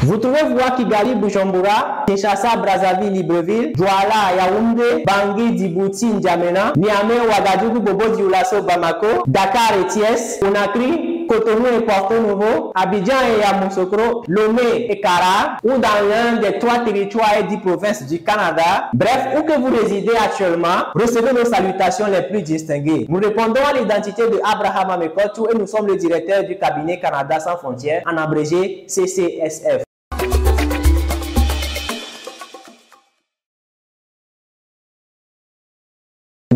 Vous trouvez voir Kigali, Bujumbura, Kinshasa, Brazzaville, Libreville, Douala, Yaoundé, Bangui, Djibouti, N'Djamena, Niamey, Ouagadougou, Bobo, Dioulasso, Bamako, Dakar et Thiès, Conakry, Cotonou et Porto Novo, Abidjan et Yamoussoukro, Lomé et Kara, ou dans l'un des 3 territoires et 10 provinces du Canada. Bref, où que vous résidez actuellement, recevez nos salutations les plus distinguées. Nous répondons à l'identité de Abraham Amekotou et nous sommes le directeur du cabinet Canada sans frontières, en abrégé CCSF.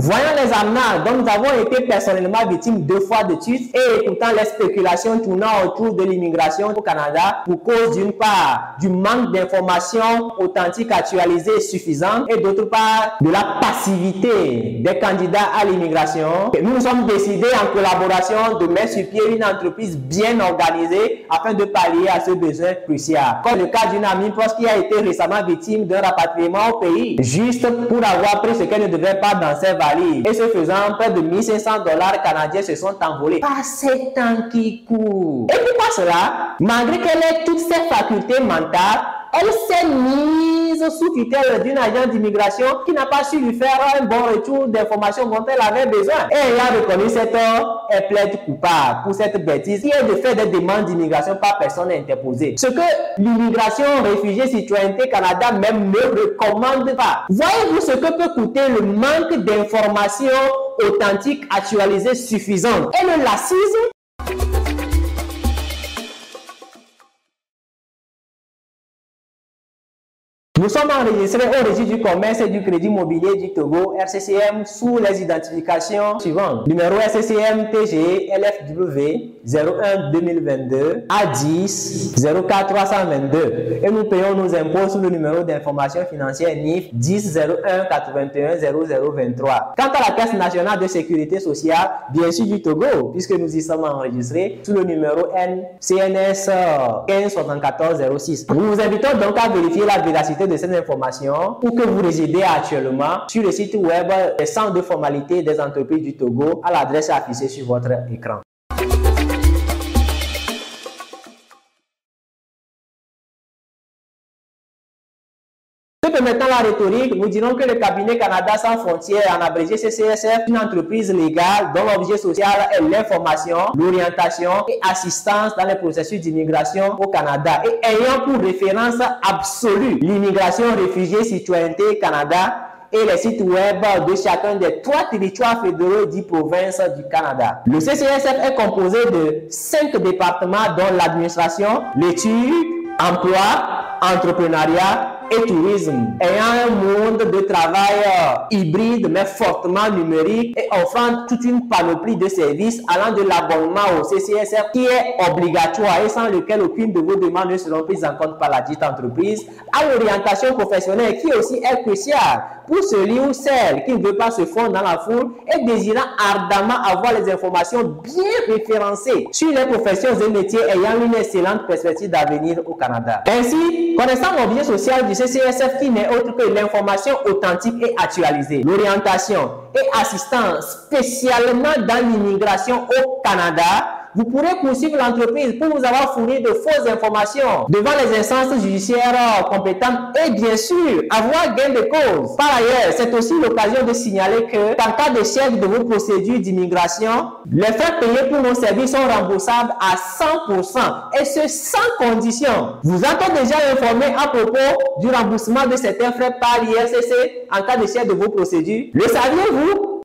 Voyant les amenas dont nous avons été personnellement victimes 2 fois de suite et écoutant les spéculations tournant autour de l'immigration au Canada pour cause d'une part du manque d'informations authentiques, actualisées et suffisantes et d'autre part de la passivité des candidats à l'immigration, nous nous sommes décidés en collaboration de mettre sur pied une entreprise bien organisée afin de pallier à ce besoin crucial. Comme le cas d'une amie proche qui a été récemment victime d'un rapatriement au pays, juste pour avoir pris ce qu'elle ne devait pas dans ses valises. Et ce faisant, près de 1500 $ canadiens se sont envolés par ces temps qui courent. Et pourquoi cela? Malgré qu'elle ait toutes ses facultés mentales, elle s'est mise sous tutelle d'une agent d'immigration qui n'a pas su lui faire un bon retour d'informations dont elle avait besoin. Et ayant reconnu cet tort, elle plaide coupable pour cette bêtise qui est de faire des demandes d'immigration par personne interposée. Ce que l'immigration, réfugiés, citoyenneté Canada même ne recommande pas. Voyez-vous ce que peut coûter le manque d'informations authentiques, actualisées, suffisantes et le laxisme? Nous sommes enregistrés au registre du commerce et du crédit immobilier du Togo, RCCM, sous les identifications suivantes. Numéro RCCM TG LFW 01 2022 A10 04 322. Et nous payons nos impôts sous le numéro d'information financière NIF 10 01 81 0023. Quant à la Caisse nationale de sécurité sociale, bien sûr du Togo, puisque nous y sommes enregistrés sous le numéro CNS 15 74 06. Nous vous invitons donc à vérifier la véracité de ces informations où que vous résidez actuellement sur le site web des centres de formalité des entreprises du Togo à l'adresse affichée sur votre écran. Maintenant la rhétorique, nous dirons que le cabinet Canada sans frontières, en abrégé CCSF, est une entreprise légale dont l'objet social est l'information, l'orientation et assistance dans les processus d'immigration au Canada et ayant pour référence absolue l'immigration, réfugiés, citoyenneté Canada et les sites web de chacun des 3 territoires fédéraux et 10 provinces du Canada. Le CCSF est composé de 5 départements dont l'administration, l'étude, emploi, entrepreneuriat et tourisme, ayant un monde de travail hybride mais fortement numérique et offrant toute une panoplie de services allant de l'abonnement au CCSF qui est obligatoire et sans lequel aucune de vos demandes ne seront prises en compte par la dite entreprise, à l'orientation professionnelle qui aussi est cruciale pour celui ou celle qui ne veut pas se fondre dans la foule et désirant ardemment avoir les informations bien référencées sur les professions et métiers ayant une excellente perspective d'avenir au Canada. Ainsi, connaissant l'objet social du CCSF qui n'est autre que l'information authentique et actualisée, l'orientation et assistance spécialement dans l'immigration au Canada, vous pourrez poursuivre l'entreprise pour vous avoir fourni de fausses informations devant les instances judiciaires compétentes et bien sûr avoir gain de cause. Par ailleurs, c'est aussi l'occasion de signaler que en cas d'échec de vos procédures d'immigration, les frais payés pour nos services sont remboursables à 100% et ce sans condition. Vous êtes déjà informé à propos du remboursement de certains frais par l'IRCC en cas d'échec de vos procédures? Le saviez-vous?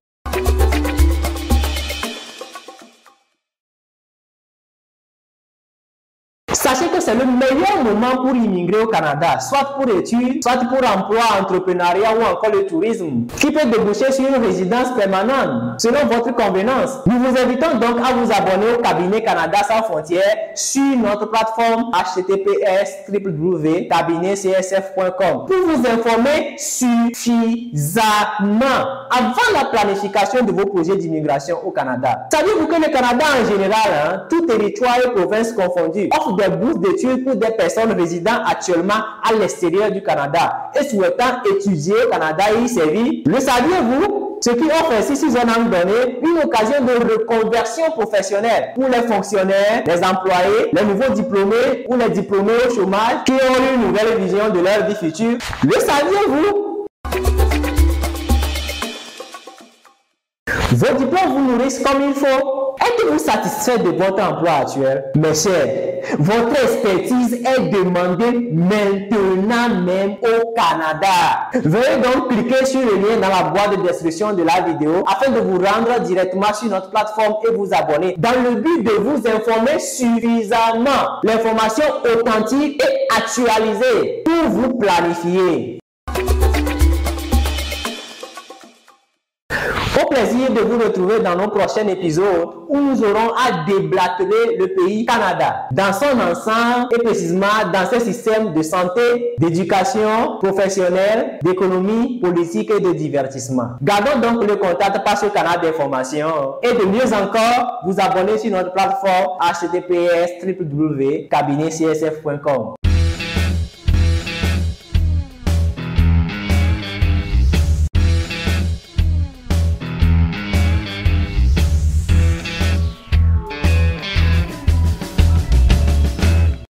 Sachez que c'est le meilleur moment pour immigrer au Canada, soit pour études, soit pour emploi, entrepreneuriat ou encore le tourisme, qui peut déboucher sur une résidence permanente, selon votre convenance. Nous vous invitons donc à vous abonner au cabinet Canada sans frontières sur notre plateforme https://cabinetcsf.com pour vous informer suffisamment avant la planification de vos projets d'immigration au Canada. Savez-vous que le Canada en général, tout territoire et province confondus, offre des bourses d'études pour des personnes résidant actuellement à l'extérieur du Canada et souhaitant étudier au Canada et y servir. Le saviez-vous? Ce qui offre ainsi, si on a donné, une occasion de reconversion professionnelle pour les fonctionnaires, les employés, les nouveaux diplômés ou les diplômés au chômage qui ont une nouvelle vision de leur vie future. Le saviez-vous? Vos diplômes vous nourrissent comme il faut. Êtes-vous satisfait de votre emploi actuel? Mes chers, votre expertise est demandée maintenant même au Canada. Veuillez donc cliquer sur le lien dans la boîte de description de la vidéo afin de vous rendre directement sur notre plateforme et vous abonner dans le but de vous informer suffisamment. L'information authentique et actualisée pour vous planifier. Au plaisir de vous retrouver dans nos prochains épisodes où nous aurons à déblatérer le pays Canada dans son ensemble et précisément dans ses systèmes de santé, d'éducation professionnelle, d'économie, politique et de divertissement. Gardons donc le contact par ce canal d'information et de mieux encore, vous abonner sur notre plateforme https://cabinetcsf.com.